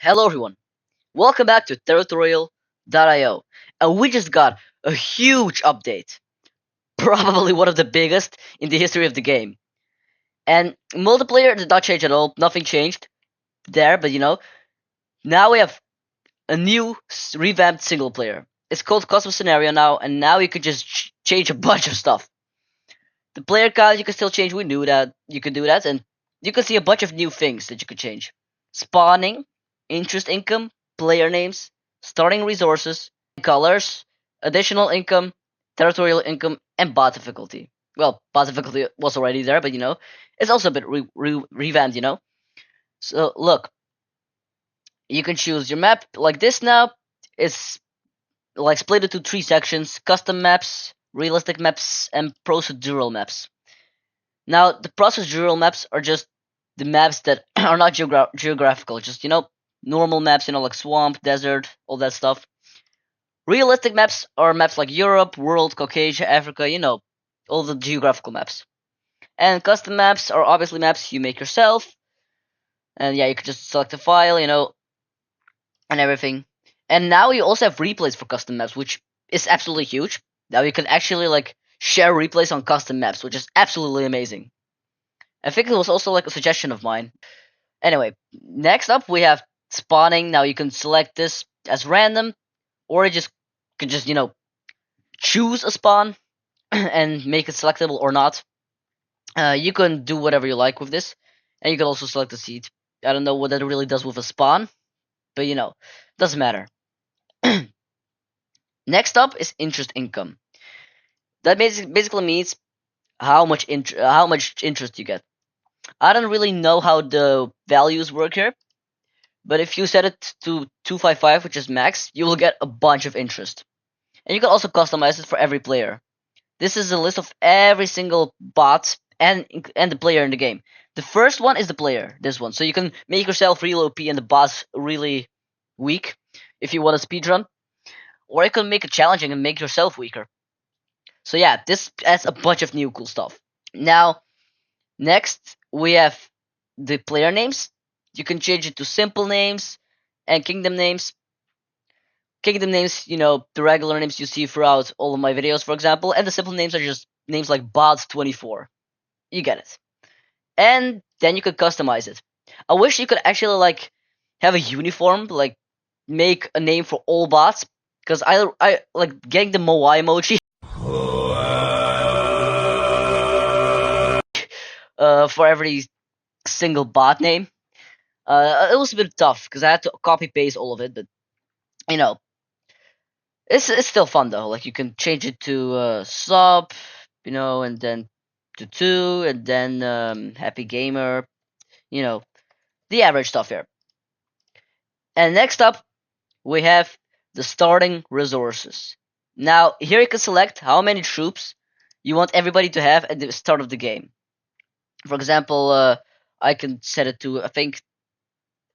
Hello everyone, welcome back to Territorial.io, and we just got a huge update, probably one of the biggest in the history of the game. And multiplayer did not change at all, nothing changed there, but now we have a new revamped single player. It's called Custom Scenario now, and now you can just change a bunch of stuff. The player count you can still change, we knew that you could do that, and you can see a bunch of new things that you could change. Spawning, interest income, player names, starting resources, colors, additional income, territorial income, and bot difficulty. Well, bot difficulty was already there, but it's also a bit revamped. So look, you can choose your map like this now. It's like split into three sections: custom maps, realistic maps, and procedural maps. Now, the procedural maps are just the maps that are not geographical, just normal maps, like swamp, desert, all that stuff. Realistic maps are maps like Europe, world, Caucasia, Africa, all the geographical maps. And custom maps are obviously maps you make yourself. And yeah, you can just select a file, and everything. And now you also have replays for custom maps, which is absolutely huge. Now you can actually like share replays on custom maps, which is absolutely amazing. I think it was also like a suggestion of mine. Anyway, next up we have spawning. Now you can select this as random, or you just can just choose a spawn and make it selectable or not. You can do whatever you like with this, and you can also select the seed. I don't know what that really does with a spawn, but doesn't matter. Next up is interest income. That basically means how much interest you get. I don't really know how the values work here, but if you set it to 255, which is max, you will get a bunch of interest. And you can also customize it for every player. This is a list of every single bot and the player in the game. The first one is the player, this one. So you can make yourself real OP and the bots really weak if you want to speedrun. Or you can make it challenging and make yourself weaker. So yeah, this adds a bunch of new cool stuff. Now, next we have the player names. You can change it to simple names and kingdom names. Kingdom names, the regular names you see throughout all of my videos, for example, and the simple names are just names like bots24. You get it. And then you could customize it. I wish you could actually like have a uniform, like make a name for all bots, because I like getting the Moai emoji for every single bot name. It was a bit tough because I had to copy paste all of it, but you know, it's still fun though. Like you can change it to sub, and then to 2, and then happy gamer, the average stuff here. And next up, we have the starting resources. Now, here you can select how many troops you want everybody to have at the start of the game. For example, I can set it to, I think,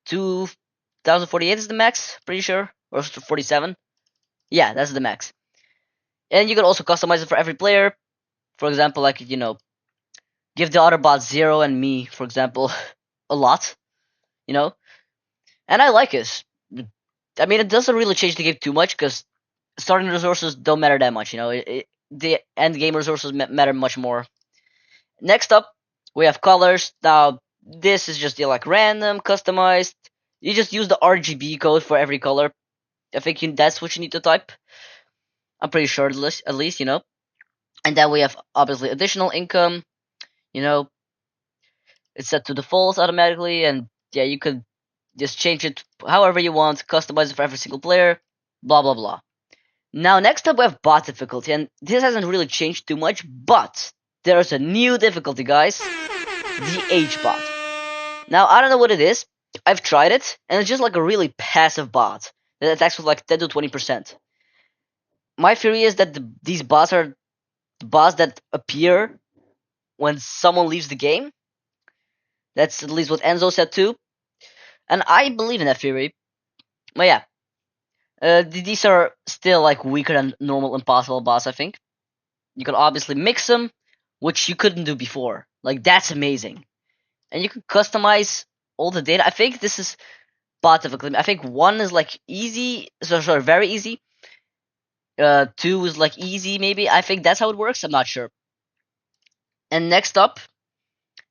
2048 is the max, pretty sure, or 47. Yeah, that's the max. And you can also customize it for every player. For example, I could, give the other bots 0 and me, for example, a lot, you know? And I like it. I mean, it doesn't really change the game too much because starting resources don't matter that much, the end game resources matter much more. Next up, we have colors. Now, this is just like random, customized. You just use the RGB code for every color. I think that's what you need to type. I'm pretty sure at least. And then we have obviously additional income. You know, it's set to default automatically, and yeah, you could just change it however you want, customize it for every single player, blah blah blah. Now, next up we have bot difficulty, and this hasn't really changed too much, but there's a new difficulty, guys, the H bot. Now, I don't know what it is, I've tried it, and it's just like a really passive bot that attacks with like 10 to 20%. My theory is that these bots are the bots that appear when someone leaves the game. That's at least what Enzo said too, and I believe in that theory. But yeah, these are still like weaker than normal impossible boss. I think you can obviously mix them, which you couldn't do before. Like that's amazing, and you can customize all the data. I think this is bots of a clip. I think one is like easy, so sorry, very easy. Two is like easy, maybe. I think that's how it works. I'm not sure. And next up,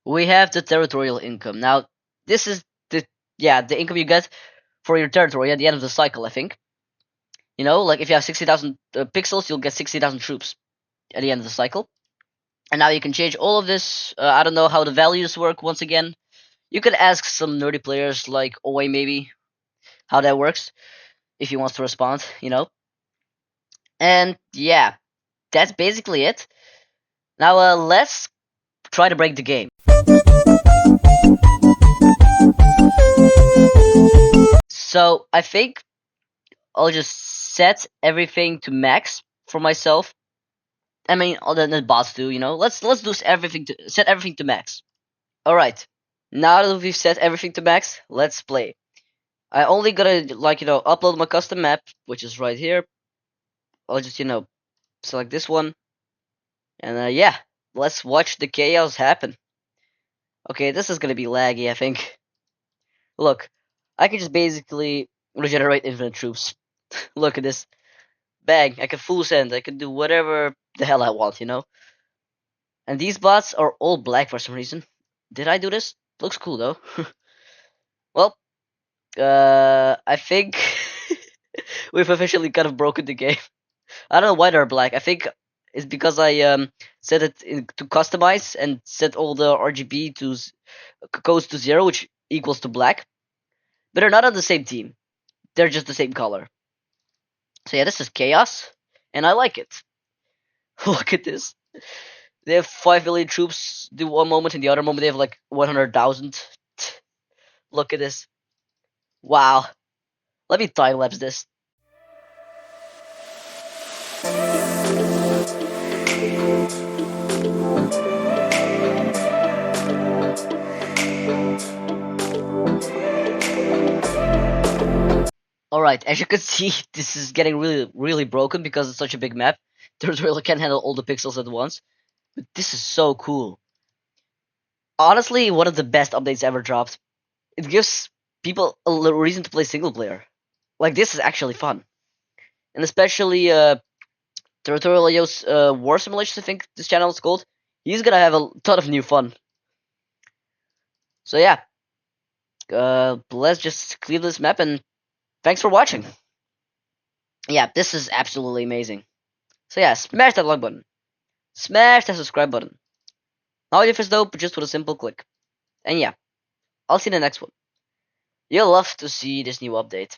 we have the territorial income. Now, this is the income you get for your territory at the end of the cycle. I think like if you have 60,000 pixels, you'll get 60,000 troops at the end of the cycle. And now you can change all of this. I don't know how the values work. Once again, you could ask some nerdy players like Owe maybe how that works if he wants to respond. And yeah, that's basically it. Now let's try to break the game. So I think I'll just set everything to max for myself. I mean, all the bots too. Let's do everything to set everything to max. All right. Now that we've set everything to max, let's play. I only gotta upload my custom map, which is right here. I'll just select this one, and yeah, let's watch the chaos happen. Okay, this is gonna be laggy, I think. Look, I can just basically regenerate infinite troops. Look at this. Bang, I can full send, I can do whatever the hell I want. And these bots are all black for some reason. Did I do this? Looks cool though. Well, I think we've officially kind of broken the game. I don't know why they're black. I think it's because I set it to customize and set all the RGB codes to 0, which equals to black. But they're not on the same team. They're just the same color. So yeah, this is chaos, and I like it. Look at this. They have 5 million troops do one moment, and the other moment they have like 100,000. Look at this. Wow. Let me time lapse this. Alright, as you can see, this is getting really, really broken because it's such a big map. Territorial can't handle all the pixels at once. But this is so cool. Honestly, one of the best updates ever dropped. It gives people a little reason to play single player. Like, this is actually fun. And especially Territorial Yo's War Simulations, I think this channel is called. He's gonna have a ton of new fun. So yeah, let's just clear this map, and thanks for watching. Yeah, this is absolutely amazing. So yeah, smash that like button. Smash that subscribe button. Not if it's dope, just with a simple click. And yeah, I'll see you in the next one. You'll love to see this new update.